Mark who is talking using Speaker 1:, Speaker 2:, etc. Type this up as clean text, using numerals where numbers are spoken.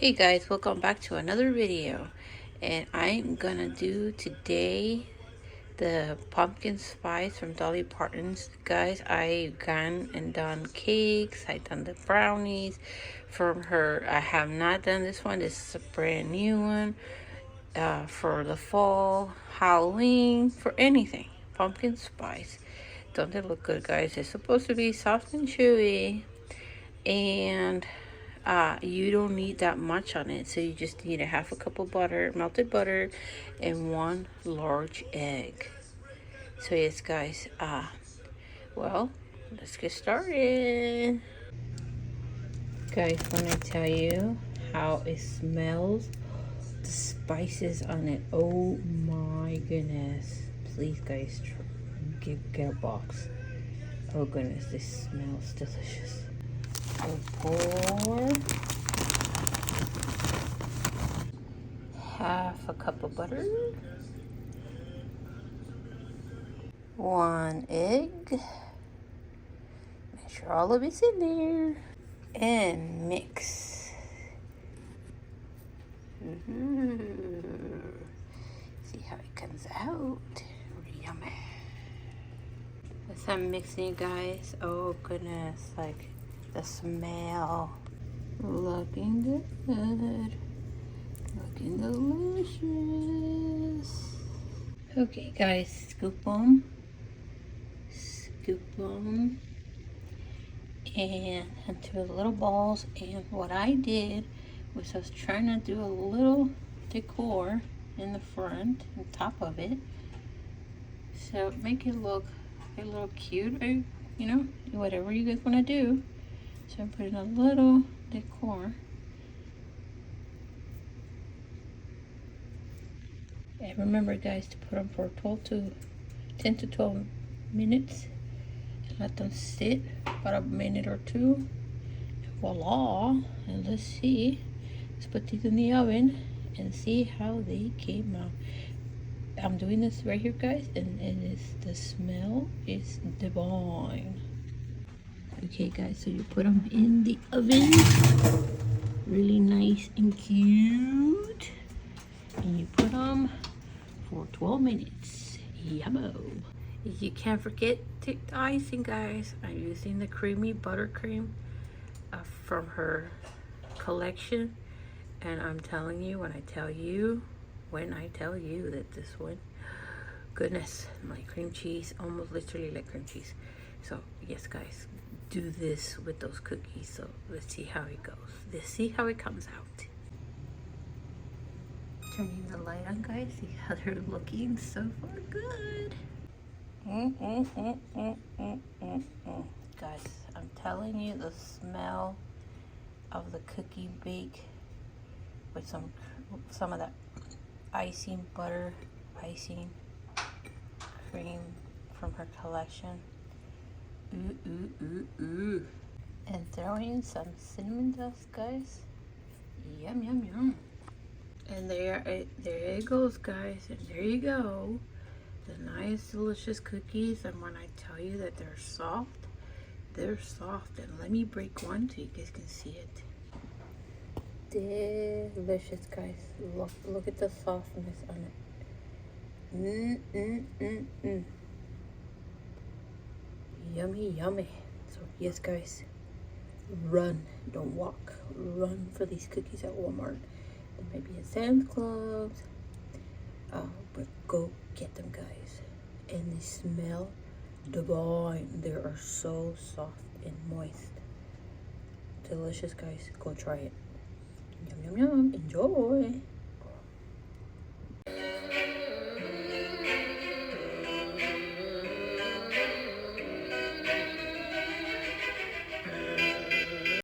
Speaker 1: Hey guys, welcome back to another video, and I'm gonna do today the pumpkin spice from Dolly Parton's. Guys, I've gone and done cakes, I've done the brownies from her. I have not done this one. This is a brand new one for the fall, Halloween, for anything. Pumpkin spice. Don't they look good, guys? It's supposed to be soft and chewy, and you don't need that much on it, so you just need a half a cup of butter, melted butter, and one large egg. So yes guys, well, let's get started. Guys, when I tell you how it smells, the spices on it, oh my goodness. Please guys, get a box. Oh goodness, this smells delicious. Pour half a cup of butter, 1 egg, make sure all of it's in there, and mix. See how it comes out. Yummy. As I'm mixing it, guys, oh goodness, like the smell, looking good, looking delicious. Okay guys, scoop them, and into little balls. And what I did was I was trying to do a little decor in the front and top of it, so make it look a little cute, or you know, whatever you guys want to do. So I'm putting a little decor. And remember guys, to put them for 10 to 12 minutes and let them sit about a minute or two. And voila. And let's see. Let's put these in the oven and see how they came out. I'm doing this right here guys, and the smell is divine. Okay guys, so you put them in the oven, really nice and cute, and you put them for 12 minutes. Yummo. You can't forget the icing, guys. I'm using the creamy buttercream from her collection, and I'm telling you, when I tell you that this one, goodness, like cream cheese, almost literally like cream cheese. So yes guys, do this with those cookies. So let's see how it goes. Let's see how it comes out. Turning the light on, guys. See how they're looking so far. Good. Guys, I'm telling you, the smell of the cookie bake with some of that icing, butter icing cream from her collection. And throw in some cinnamon dust, guys. Yum, yum, yum. And there it goes, guys. And there you go. The nice, delicious cookies. And when I tell you that they're soft, they're soft. And let me break one so you guys can see it. Delicious, guys. Look at the softness on it. Yummy, yummy. So yes guys, run, don't walk, run for these cookies at Walmart. There might be at Sam's Clubs, but go get them, guys. And they smell divine. They are so soft and moist. Delicious, guys. Go try it. Yum, yum, yum. Enjoy.